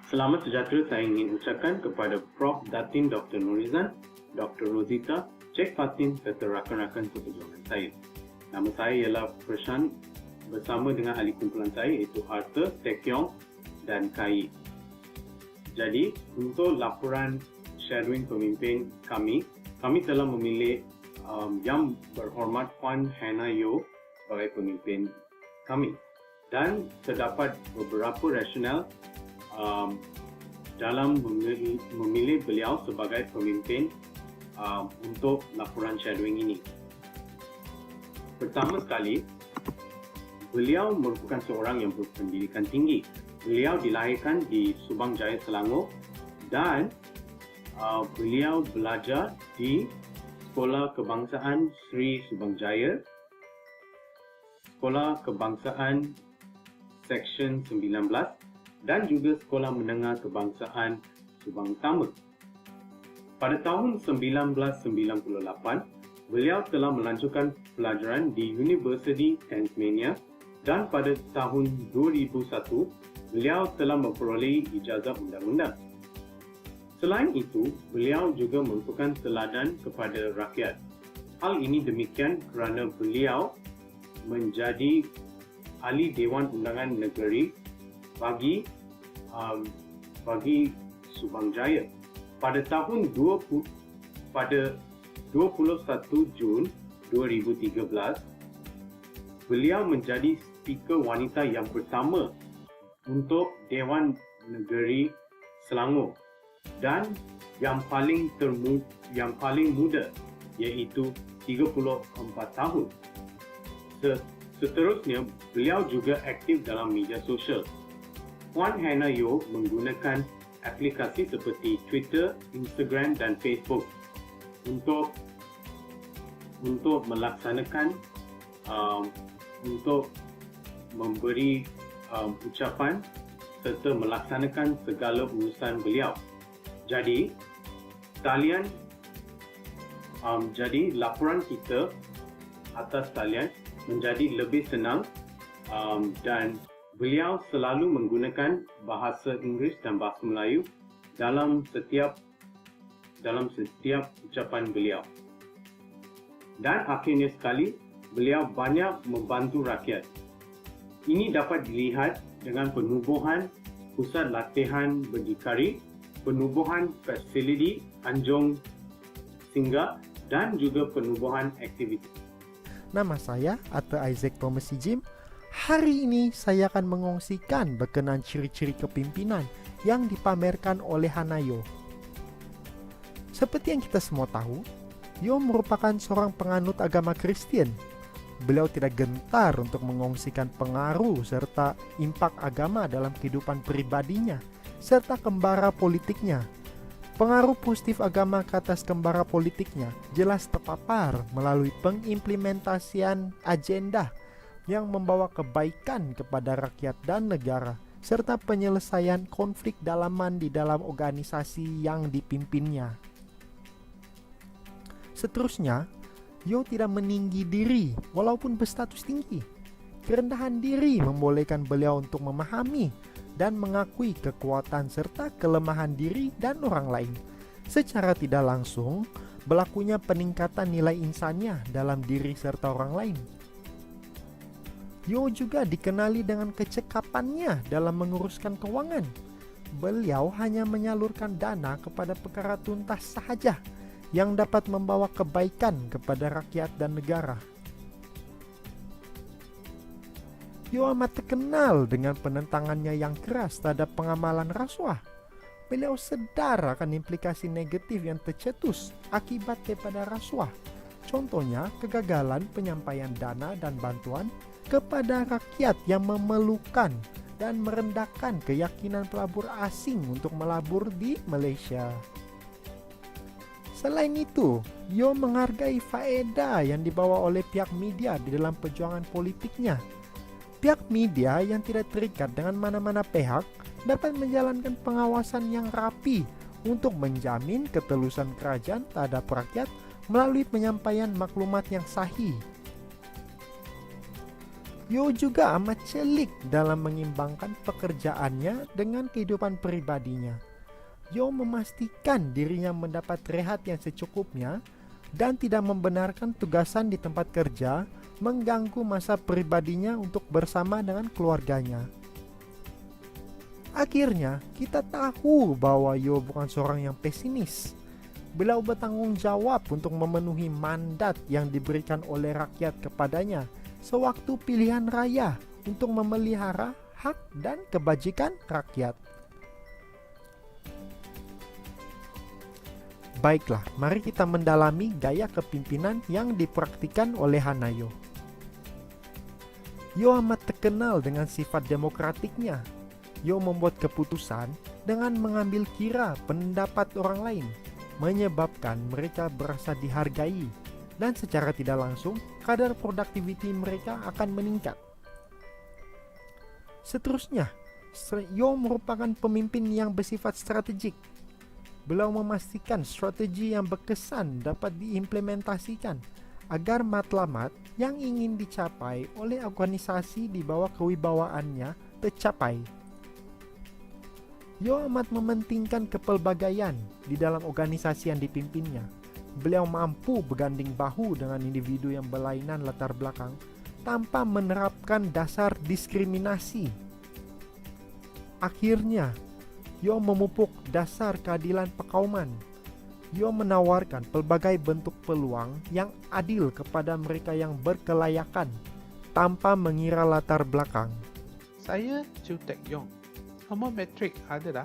Selamat sejahtera saya ingin ucapkan kepada Prof. Datin Dr. Nurizan, Dr. Rosita, Cik Fatin serta rakan-rakan seperjuangan saya. Nama saya ialah Prashant bersama dengan ahli kumpulan saya iaitu Arthur, Taekyong dan Kai. Jadi, untuk laporan shadowing pemimpin kami telah memilih Yang Berhormat Puan Hannah Yeoh sebagai pemimpin kami. Dan terdapat beberapa rasional dalam memilih beliau sebagai pemimpin untuk laporan shadowing ini. Pertama sekali, beliau merupakan seorang yang berpendidikan tinggi. Beliau dilahirkan di Subang Jaya, Selangor dan beliau belajar di Sekolah Kebangsaan Sri Subang Jaya, Sekolah Kebangsaan Seksyen 19 dan juga Sekolah Menengah Kebangsaan Subang Utama. Pada tahun 1998, beliau telah melanjutkan pelajaran di University Tasmania dan pada tahun 2001, beliau telah memperoleh ijazah undang-undang. Selain itu, beliau juga merupakan teladan kepada rakyat. Hal ini demikian kerana beliau menjadi ahli Dewan Undangan Negeri bagi Subang Jaya. Pada tahun 21 Jun 2013, beliau menjadi speaker wanita yang pertama untuk Dewan Negeri Selangor dan yang paling muda iaitu 34 tahun. Seterusnya, beliau juga aktif dalam media sosial. Puan Hannah Yeoh menggunakan aplikasi seperti Twitter, Instagram dan Facebook untuk melaksanakan untuk memberi ucapan serta melaksanakan segala urusan beliau. Jadi laporan kita atas talian menjadi lebih senang dan beliau selalu menggunakan bahasa Inggeris dan bahasa Melayu dalam setiap ucapan beliau. Dan akhirnya sekali, beliau banyak membantu rakyat. Ini dapat dilihat dengan penubuhan pusat latihan berdikari, penubuhan fasiliti Anjong Singgah dan juga penubuhan aktiviti. Nama saya Arthur Isaac Thomas Sijim. Hari ini saya akan mengongsikan berkenaan ciri-ciri kepimpinan yang dipamerkan oleh Hannah Yeoh. Seperti yang kita semua tahu, Yeoh merupakan seorang penganut agama Kristen. Beliau tidak gentar untuk mengongsikan pengaruh serta impak agama dalam kehidupan pribadinya serta kembara politiknya. Pengaruh positif agama ke atas kembara politiknya jelas terpapar melalui pengimplementasian agenda yang membawa kebaikan kepada rakyat dan negara, serta penyelesaian konflik dalaman di dalam organisasi yang dipimpinnya. Seterusnya, Yeoh tidak meninggi diri walaupun berstatus tinggi. Kerendahan diri membolehkan beliau untuk memahami dan mengakui kekuatan serta kelemahan diri dan orang lain. Secara tidak langsung, berlakunya peningkatan nilai insannya dalam diri serta orang lain. Yeoh juga dikenali dengan kecekapannya dalam menguruskan keuangan. Beliau hanya menyalurkan dana kepada perkara tuntas sahaja yang dapat membawa kebaikan kepada rakyat dan negara. Yeoh amat terkenal dengan penentangannya yang keras terhadap pengamalan rasuah. Beliau sedar akan implikasi negatif yang tercetus akibat daripada rasuah. Contohnya, kegagalan penyampaian dana dan bantuan kepada rakyat yang memerlukan dan merendahkan keyakinan pelabur asing untuk melabur di Malaysia. Selain itu, Yeoh menghargai faedah yang dibawa oleh pihak media di dalam perjuangan politiknya. Pihak media yang tidak terikat dengan mana-mana pihak dapat menjalankan pengawasan yang rapi untuk menjamin ketelusan kerajaan terhadap rakyat melalui penyampaian maklumat yang sahih. Yo juga amat celik dalam mengimbangkan pekerjaannya dengan kehidupan pribadinya. Yo memastikan dirinya mendapat rehat yang secukupnya dan tidak membenarkan tugasan di tempat kerja mengganggu masa pribadinya untuk bersama dengan keluarganya. Akhirnya, kita tahu bahwa Yo bukan seorang yang pesimis. Beliau bertanggung jawab untuk memenuhi mandat yang diberikan oleh rakyat kepadanya sewaktu pilihan raya untuk memelihara hak dan kebajikan rakyat. Baiklah, mari kita mendalami gaya kepimpinan yang dipraktikkan oleh Hanayo. Yo amat terkenal dengan sifat demokratiknya. Yo membuat keputusan dengan mengambil kira pendapat orang lain, menyebabkan mereka berasa dihargai, dan secara tidak langsung kadar produktiviti mereka akan meningkat. Seterusnya, Yo merupakan pemimpin yang bersifat strategik. Beliau memastikan strategi yang berkesan dapat diimplementasikan agar matlamat yang ingin dicapai oleh organisasi di bawah kewibawaannya tercapai. Yo amat mementingkan kepelbagaian di dalam organisasi yang dipimpinnya. Beliau mampu berganding bahu dengan individu yang berlainan latar belakang tanpa menerapkan dasar diskriminasi. Akhirnya, Yo memupuk dasar keadilan perkauman. Yo menawarkan pelbagai bentuk peluang yang adil kepada mereka yang berkelayakan tanpa mengira latar belakang. Saya Chu Tek Yong. Nombor metrik adalah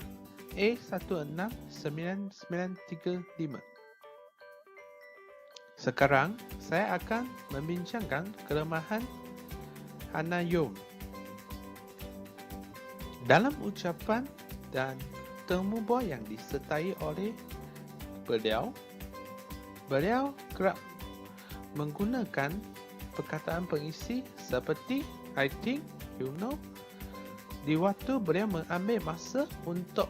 A169935. Sekarang saya akan membincangkan kelemahan Hanayo. Dalam ucapan dan temu bual yang disertai oleh beliau kerap menggunakan perkataan pengisi seperti I think, you know, di waktu beliau mengambil masa untuk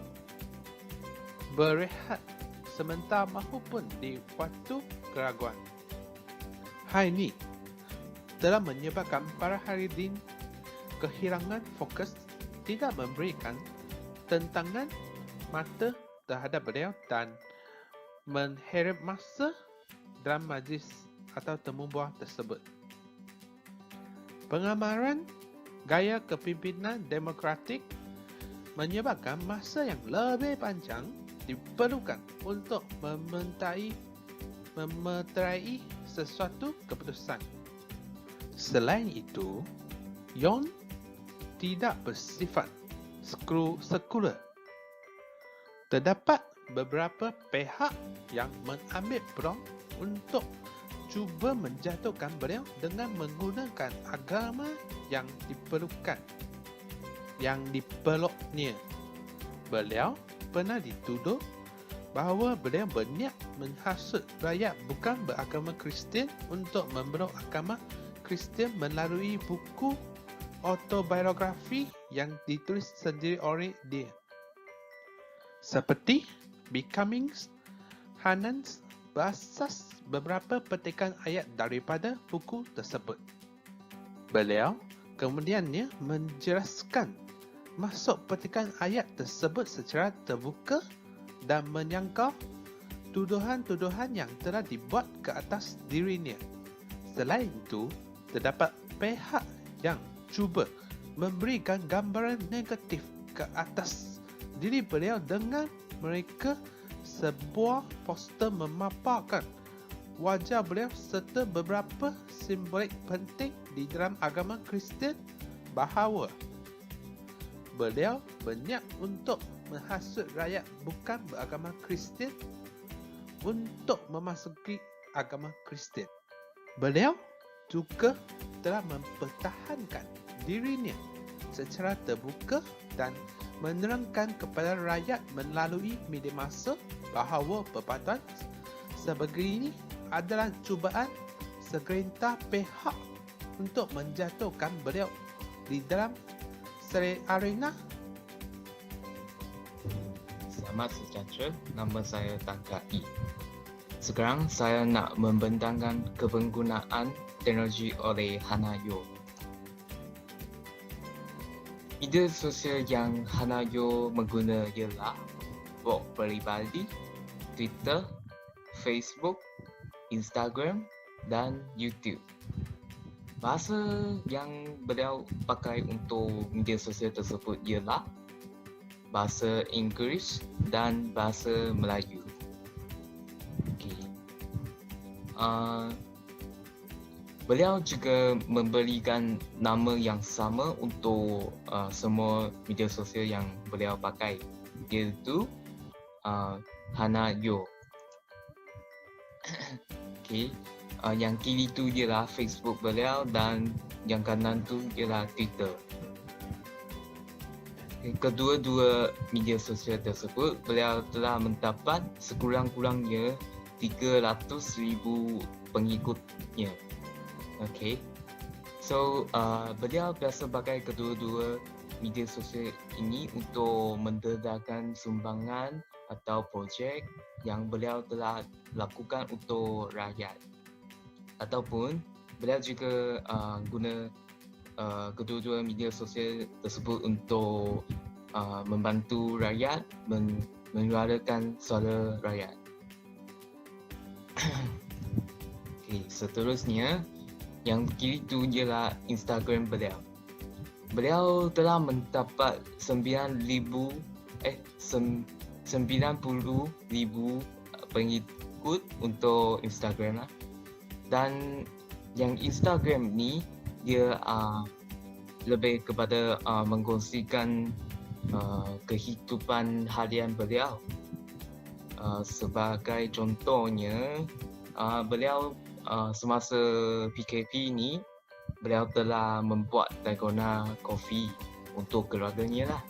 berehat sementara maupun di waktu keraguan. Hal ini telah menyebabkan para hadirin kehilangan fokus, tidak memberikan tentangan mata terhadap beliau dan mengheret masa dalam majlis atau temu bual tersebut. Pengamaran gaya kepimpinan demokratik menyebabkan masa yang lebih panjang diperlukan untuk memeterai sesuatu keputusan. Selain itu, Yon tidak bersifat sekular. Terdapat beberapa pihak yang mengambil peluang untuk cuba menjatuhkan beliau dengan menggunakan agama yang dipeluknya. Beliau pernah dituduh bahawa beliau berniat menghasut rakyat bukan beragama Kristian untuk memeluk agama Kristian melalui buku autobiografi yang ditulis sendiri oleh dia, seperti Becoming Hanans, berasas beberapa petikan ayat daripada buku tersebut. Beliau kemudiannya menjelaskan maksud petikan ayat tersebut secara terbuka dan menyangkal tuduhan-tuduhan yang telah dibuat ke atas dirinya. Selain itu, terdapat pihak yang cuba memberikan gambaran negatif ke atas diri beliau dengan mereka sebuah poster memaparkan wajah beliau serta beberapa simbolik penting di dalam agama Kristian bahawa beliau berniat untuk menghasut rakyat bukan beragama Kristian untuk memasuki agama Kristian. Beliau juga telah mempertahankan dirinya secara terbuka dan menerangkan kepada rakyat melalui media massa bahawa perbuatan sebegini adalah cubaan segelintir pihak untuk menjatuhkan beliau di dalam arena. Selamat sejahtera, nama saya Tan Kah Yi. Sekarang saya nak membentangkan kepenggunaan teknologi oleh Hanayo. Media sosial yang Hanayo mengguna ialah blog peribadi, Twitter, Facebook, Instagram dan YouTube. Bahasa yang beliau pakai untuk media sosial tersebut ialah bahasa Inggeris dan bahasa Melayu. Okay. Beliau juga memberikan nama yang sama untuk semua media sosial yang beliau pakai, iaitu Hanayo. Okay. Yang kiri tu ialah Facebook beliau dan yang kanan tu ialah Twitter. Okay. Kedua-dua media sosial tersebut beliau telah mendapat sekurang-kurangnya 300,000 pengikutnya. Okay, so beliau biasa pakai kedua-dua media sosial ini untuk mendedahkan sumbangan atau projek yang beliau telah lakukan untuk rakyat. Ataupun beliau juga guna kedua-dua media sosial tersebut untuk membantu rakyat menyuarakan suara rakyat. Okay, seterusnya yang kiri tu ialah Instagram beliau. Beliau telah mendapat 90,000 pengikut untuk Instagram lah. Dan yang Instagram ni dia lebih kepada mengkongsikan kehidupan harian beliau. Sebagai contohnya, beliau semasa PKP ni beliau telah membuat dalgona kopi untuk keluarganya lah.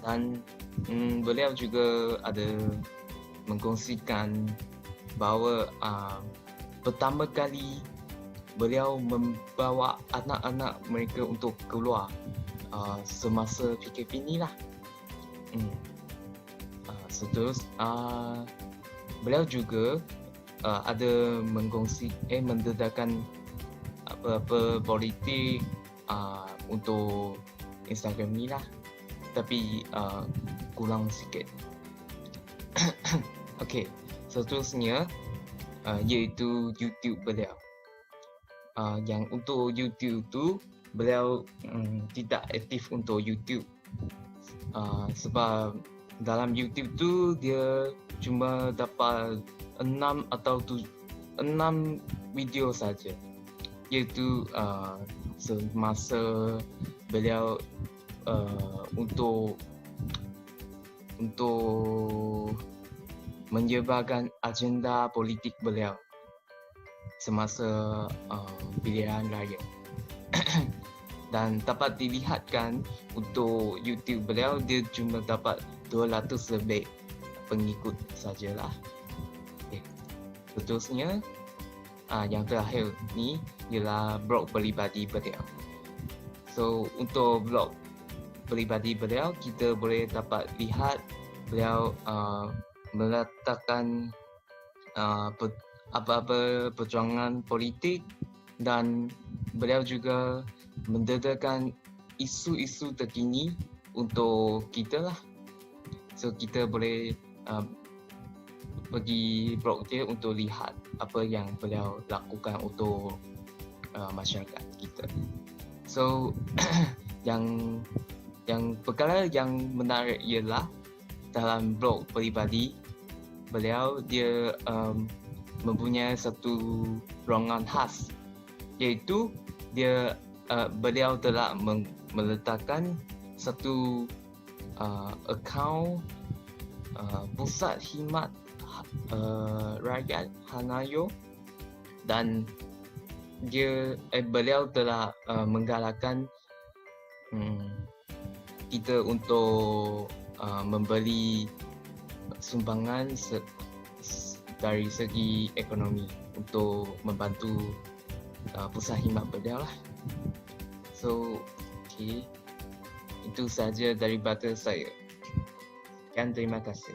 Dan beliau juga ada mengkongsikan bahawa pertama kali beliau membawa anak-anak mereka untuk keluar semasa PKP ni lah. Seterus beliau juga ada mendedahkan apa-apa politik untuk Instagram ni lah, tapi kurang sikit. Okay, seterusnya iaitu YouTube beliau. Yang untuk YouTube tu beliau tidak aktif untuk YouTube sebab dalam YouTube tu dia cuma dapat 6 video saja, iaitu semasa beliau untuk menyebarkan agenda politik beliau semasa pilihan raya. Dan dapat dilihatkan untuk YouTube beliau dia cuma dapat 200 lebih pengikut sajalah. Seterusnya yang terakhir ni ialah blog peribadi beliau. So untuk blog peribadi beliau kita boleh dapat lihat beliau meletakkan apa-apa perjuangan politik dan beliau juga mendedahkan isu-isu terkini untuk kita lah. So kita boleh pergi blog dia untuk lihat apa yang beliau lakukan untuk masyarakat kita. So yang perkara yang menarik ialah dalam blog peribadi beliau dia mempunyai satu ruangan khas, iaitu dia beliau telah meletakkan satu akaun pusat khidmat rakyat Hanayo, dan beliau telah menggalakkan kita untuk memberi sumbangan dari segi ekonomi untuk membantu pusat khidmat beliau lah. So, okay, itu saja daripada saya. Dan terima kasih.